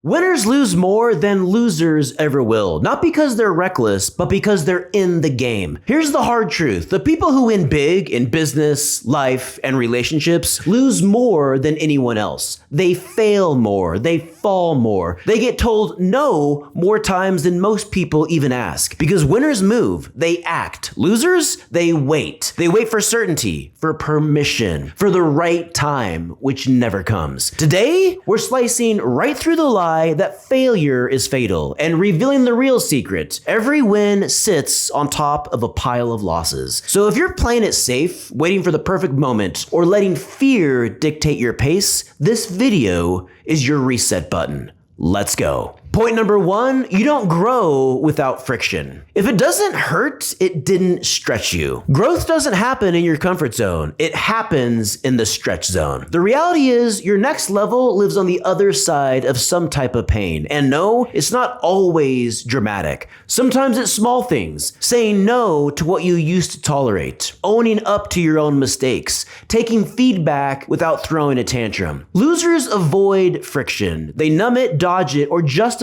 Winners lose more than losers ever will, not because they're reckless, but because they're in the game. Here's the hard truth. The people who win big in business, life, and relationships lose more than anyone else. They fail more. They fall more. They get told no more times than most people even ask. Because winners move. They act. Losers, they wait. They wait for certainty, for permission, for the right time, which never comes. Today, we're slicing right through the lie that failure is fatal and revealing the real secret. Every win sits on top of a pile of losses. So if you're playing it safe, waiting for the perfect moment, or letting fear dictate your pace, this video is your reset button. Let's go. Point number 1, you don't grow without friction. If it doesn't hurt, it didn't stretch you. Growth doesn't happen in your comfort zone. It happens in the stretch zone. The reality is your next level lives on the other side of some type of pain. And no, it's not always dramatic. Sometimes it's small things. Saying no to what you used to tolerate. Owning up to your own mistakes. Taking feedback without throwing a tantrum. Losers avoid friction. They numb it, dodge it, or justify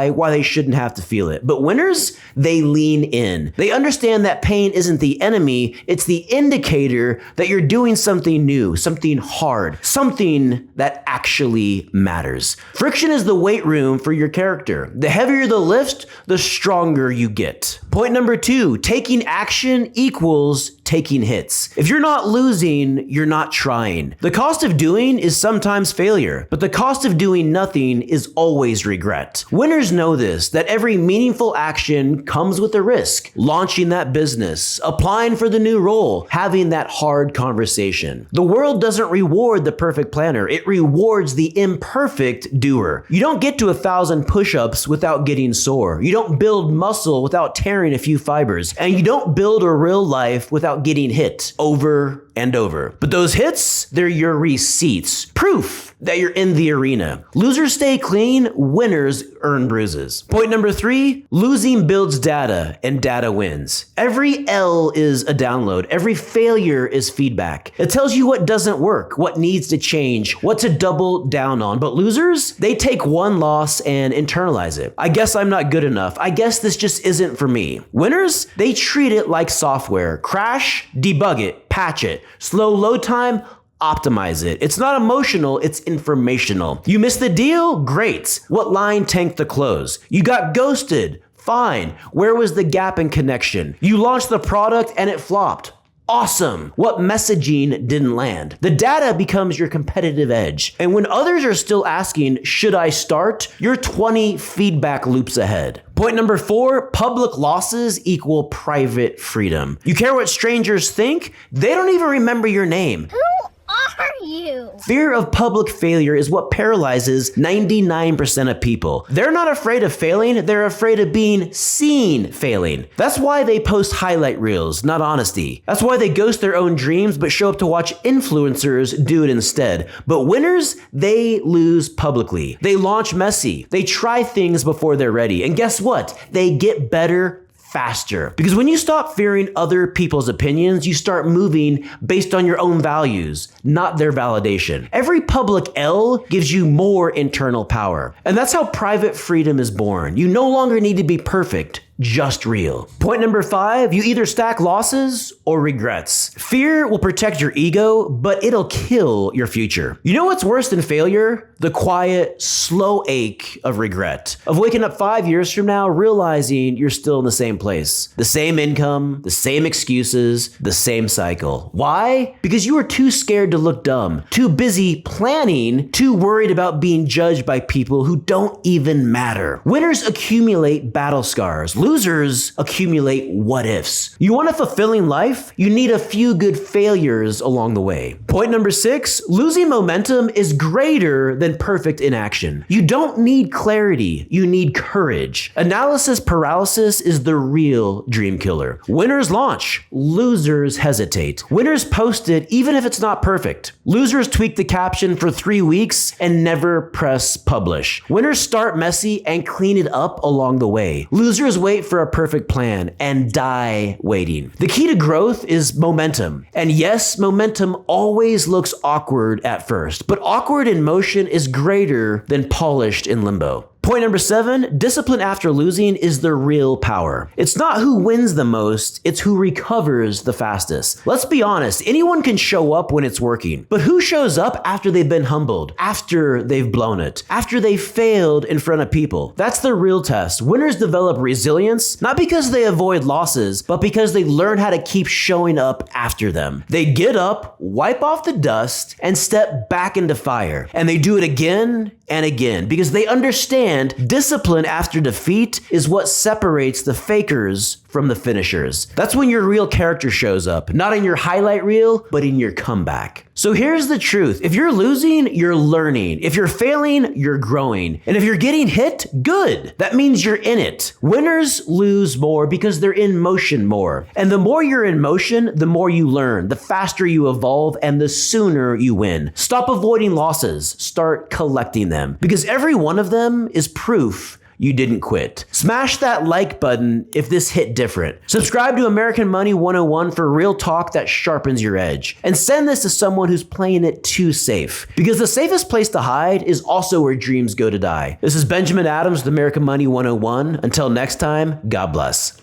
why they shouldn't have to feel it. But winners, they lean in. They understand that pain isn't the enemy, it's the indicator that you're doing something new, something hard, something that actually matters. Friction is the weight room for your character. The heavier the lift, the stronger you get. Point number 2, taking action equals taking hits. If you're not losing, you're not trying. The cost of doing is sometimes failure, but the cost of doing nothing is always regret. Winners know this, that every meaningful action comes with a risk. Launching that business, applying for the new role, having that hard conversation. The world doesn't reward the perfect planner, it rewards the imperfect doer. You don't get to 1,000 push-ups without getting sore. You don't build muscle without tearing a few fibers. And you don't build a real life without getting hit over and over. But those hits, they're your receipts. Proof that you're in the arena. Losers stay clean, winners earn bruises. Point number 3, losing builds data and data wins. Every L is a download. Every failure is feedback. It tells you what doesn't work, what needs to change, what to double down on. But losers, they take one loss and internalize it. I guess I'm not good enough. I guess this just isn't for me. Winners, they treat it like software. Crash, debug it, patch it. Slow load time, optimize it. It's not emotional, it's informational. You missed the deal? Great. What line tanked the close? You got ghosted? Fine. Where was the gap in connection? You launched the product and it flopped. Awesome. What messaging didn't land? The data becomes your competitive edge. And when others are still asking, should I start? You're 20 feedback loops ahead. Point number 4, public losses equal private freedom. You care what strangers think? They don't even remember your name. Who are you? Fear of public failure is what paralyzes 99% of people. They're not afraid of failing, they're afraid of being seen failing. That's why they post highlight reels, not honesty. That's why they ghost their own dreams but show up to watch influencers do it instead. But winners, they lose publicly. They launch messy. They try things before they're ready. And guess what? They get better faster. Because when you stop fearing other people's opinions, you start moving based on your own values, not their validation. Every public L gives you more internal power. And that's how private freedom is born. You no longer need to be perfect, just real. Point number 5, you either stack losses or regrets. Fear will protect your ego, but it'll kill your future. You know what's worse than failure? The quiet, slow ache of regret. Of waking up 5 years from now, realizing you're still in the same place. The same income, the same excuses, the same cycle. Why? Because you were too scared to look dumb, too busy planning, too worried about being judged by people who don't even matter. Winners accumulate battle scars. Losers accumulate what ifs. You want a fulfilling life? You need a few good failures along the way. Point number 6, losing momentum is greater than perfect inaction. You don't need clarity, you need courage. Analysis paralysis is the real dream killer. Winners launch, losers hesitate. Winners post it even if it's not perfect. Losers tweak the caption for 3 weeks and never press publish. Winners start messy and clean it up along the way. Losers wait wait for a perfect plan and die waiting. The key to growth is momentum. And yes, momentum always looks awkward at first, but awkward in motion is greater than polished in limbo. Point number 7, discipline after losing is the real power. It's not who wins the most, it's who recovers the fastest. Let's be honest, anyone can show up when it's working, but who shows up after they've been humbled, after they've blown it, after they've failed in front of people? That's the real test. Winners develop resilience, not because they avoid losses, but because they learn how to keep showing up after them. They get up, wipe off the dust, and step back into fire. And they do it again and again because they understand discipline after defeat is what separates the fakers from the finishers. That's when your real character shows up, not in your highlight reel, but in your comeback. So here's the truth. If you're losing, you're learning. If you're failing, you're growing. And if you're getting hit, good. That means you're in it. Winners lose more because they're in motion more. And the more you're in motion, the more you learn, the faster you evolve, and the sooner you win. Stop avoiding losses. Start collecting them. Because every one of them is proof you didn't quit. Smash that like button if this hit different. Subscribe to American Money 101 for real talk that sharpens your edge. And send this to someone who's playing it too safe. Because the safest place to hide is also where dreams go to die. This is Benjamin Adams with American Money 101. Until next time, God bless.